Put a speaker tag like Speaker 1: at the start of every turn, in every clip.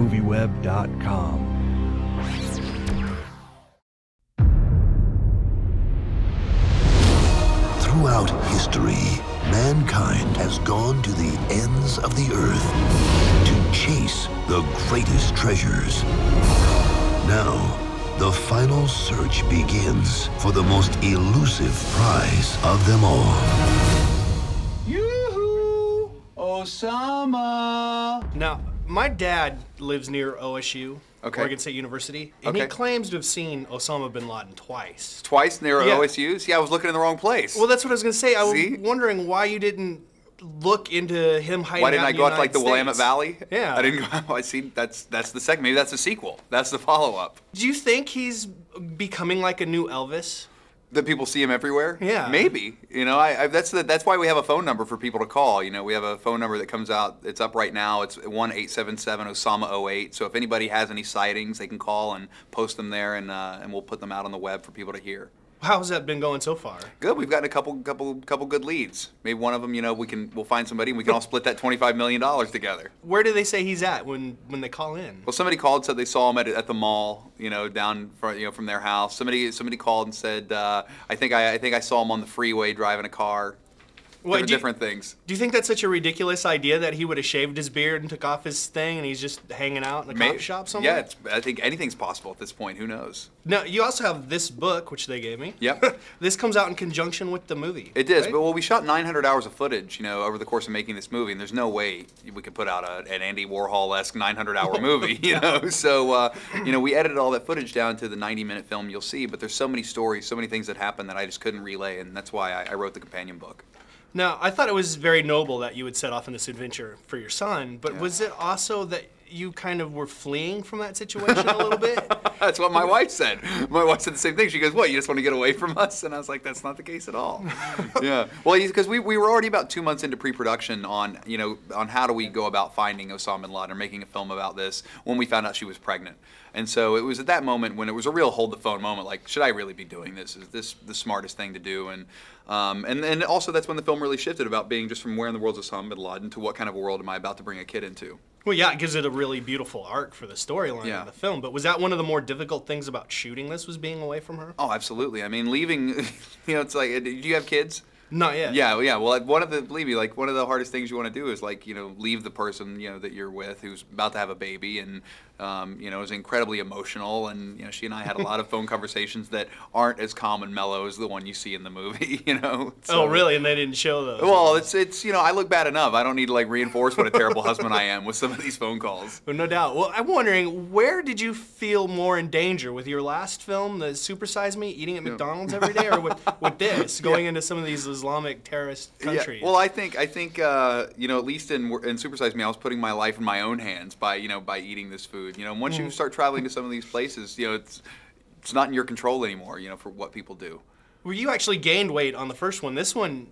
Speaker 1: MovieWeb.com.
Speaker 2: Throughout history, mankind has gone to the ends of the earth to chase the greatest treasures. Now, the final search begins for the most elusive prize of them all.
Speaker 3: Yoo-hoo! Osama!
Speaker 4: Now, my dad lives near OSU,
Speaker 3: Okay.
Speaker 4: Oregon State University, and he claims to have seen Osama Bin Laden twice.
Speaker 3: Twice near
Speaker 4: Yeah.
Speaker 3: OSU's? Yeah, I was looking in the wrong place.
Speaker 4: Well, that's what I was going to say. I was
Speaker 3: See?
Speaker 4: wondering why you didn't look into him hiding
Speaker 3: Why didn't
Speaker 4: out
Speaker 3: I
Speaker 4: in
Speaker 3: go out
Speaker 4: the
Speaker 3: to like the
Speaker 4: United
Speaker 3: Willamette
Speaker 4: States.
Speaker 3: Valley?
Speaker 4: Yeah.
Speaker 3: I didn't go. I see. That's the second. Maybe that's the sequel. That's the follow-up.
Speaker 4: Do you think he's becoming like a new Elvis?
Speaker 3: That people see him everywhere?
Speaker 4: Yeah.
Speaker 3: Maybe. You know, that's why we have a phone number for people to call. You know, we have a phone number that comes out. It's up right now. It's 1-877-OSAMA-08. So if anybody has any sightings, they can call and post them there, and we'll put them out on the web for people to hear.
Speaker 4: How's that been going so far?
Speaker 3: Good. We've gotten a couple good leads. Maybe one of them, you know, we'll find somebody and we can all split that $25 million together.
Speaker 4: Where do they say he's at when they call in?
Speaker 3: Well, somebody called, said they saw him at the mall, you know, down from their house. Somebody called and said, I think I saw him on the freeway driving a car. Different things.
Speaker 4: Do you think that's such a ridiculous idea that he would have shaved his beard and took off his thing and he's just hanging out in a cop shop somewhere?
Speaker 3: Yeah, I think anything's possible at this point. Who knows?
Speaker 4: Now, you also have this book, which they gave me.
Speaker 3: Yep.
Speaker 4: This comes out in conjunction with the movie.
Speaker 3: It does,
Speaker 4: right?
Speaker 3: but we shot 900 hours of footage, you know, over the course of making this movie, and there's no way we could put out an Andy Warhol-esque 900-hour movie, you know. So, you know, we edited all that footage down to the 90-minute film you'll see, but there's so many stories, so many things that happen that I just couldn't relay, and that's why I wrote the companion book.
Speaker 4: Now, I thought it was very noble that you would set off on this adventure for your son, but was it also that you kind of were fleeing from that situation a little bit?
Speaker 3: That's what my wife said. My wife said the same thing. She goes, "What, you just want to get away from us?" And I was like, "That's not the case at all." Yeah. Well, because we were already about 2 months into pre-production on, you know, on how do we go about finding Osama Bin Laden or making a film about this when we found out she was pregnant. And so it was at that moment when it was a real hold the phone moment, like, should I really be doing this? Is this the smartest thing to do? And also that's when the film really shifted about being just from where in the world is Osama Bin Laden to what kind of world am I about to bring a kid into?
Speaker 4: Well, yeah, it gives it a really beautiful arc for the storyline of the film. But was that one of the more difficult things about shooting this, was being away from her?
Speaker 3: Oh, absolutely. I mean, leaving, you know, it's like, do you have kids?
Speaker 4: Not yet.
Speaker 3: Yeah. Well, believe me, like, one of the hardest things you want to do is, like, you know, leave the person, you know, that you're with who's about to have a baby and, you know, is incredibly emotional. And, you know, she and I had a lot of phone conversations that aren't as calm and mellow as the one you see in the movie, you know. So,
Speaker 4: oh, really? And they didn't show those?
Speaker 3: Well, it's you know, I look bad enough. I don't need to, like, reinforce what a terrible husband I am with some of these phone calls.
Speaker 4: Well, no doubt. Well, I'm wondering, where did you feel more in danger? With your last film, the Super Size Me, eating at McDonald's every day, or with this, going into some of these Islamic terrorist countries?
Speaker 3: Yeah. Well, I think you know, at least in Super Size Me, I was putting my life in my own hands by eating this food. You know, once you start traveling to some of these places, you know, it's not in your control anymore. You know, for what people do.
Speaker 4: Well, you actually gained weight on the first one. This one,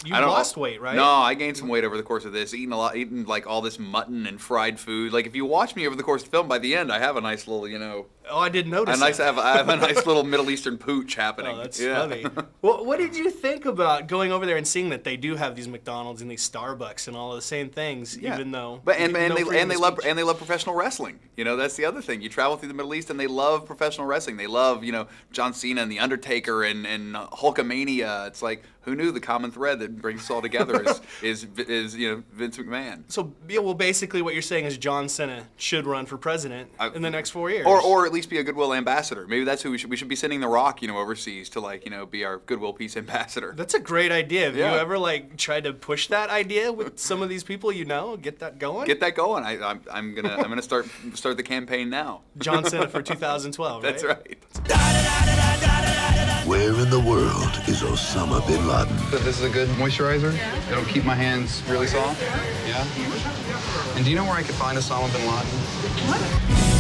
Speaker 4: you lost weight, right?
Speaker 3: No, I gained some weight over the course of this, eating like all this mutton and fried food. Like, if you watch me over the course of the film, by the end, I have a nice little, you know.
Speaker 4: Oh, I didn't notice.
Speaker 3: I have a nice little Middle Eastern pooch happening.
Speaker 4: Oh, that's funny. Well, what did you think about going over there and seeing that they do have these McDonald's and these Starbucks and all of the same things, even though?
Speaker 3: But they love professional wrestling. You know, that's the other thing. You travel through the Middle East and they love professional wrestling. They love, you know, John Cena and The Undertaker and Hulkamania. It's like, who knew the common thread that brings us all together is you know, Vince McMahon.
Speaker 4: So, yeah, well, basically what you're saying is John Cena should run for president in the next 4 years.
Speaker 3: Or at least be a goodwill ambassador. Maybe that's who we should be sending The Rock, you know, overseas to, like, you know, be our goodwill peace ambassador.
Speaker 4: That's a great idea. Have you ever, like, tried to push that idea with some of these people you know? Get that going?
Speaker 3: Get that going. I'm gonna start the campaign now.
Speaker 4: John Cena for 2012, right?
Speaker 3: That's right.
Speaker 2: Where in the world is Osama Bin Laden?
Speaker 5: This is a good moisturizer.
Speaker 6: Yeah.
Speaker 5: It'll keep my hands really soft. Yeah. And do you know where I could find Osama Bin Laden?
Speaker 6: What?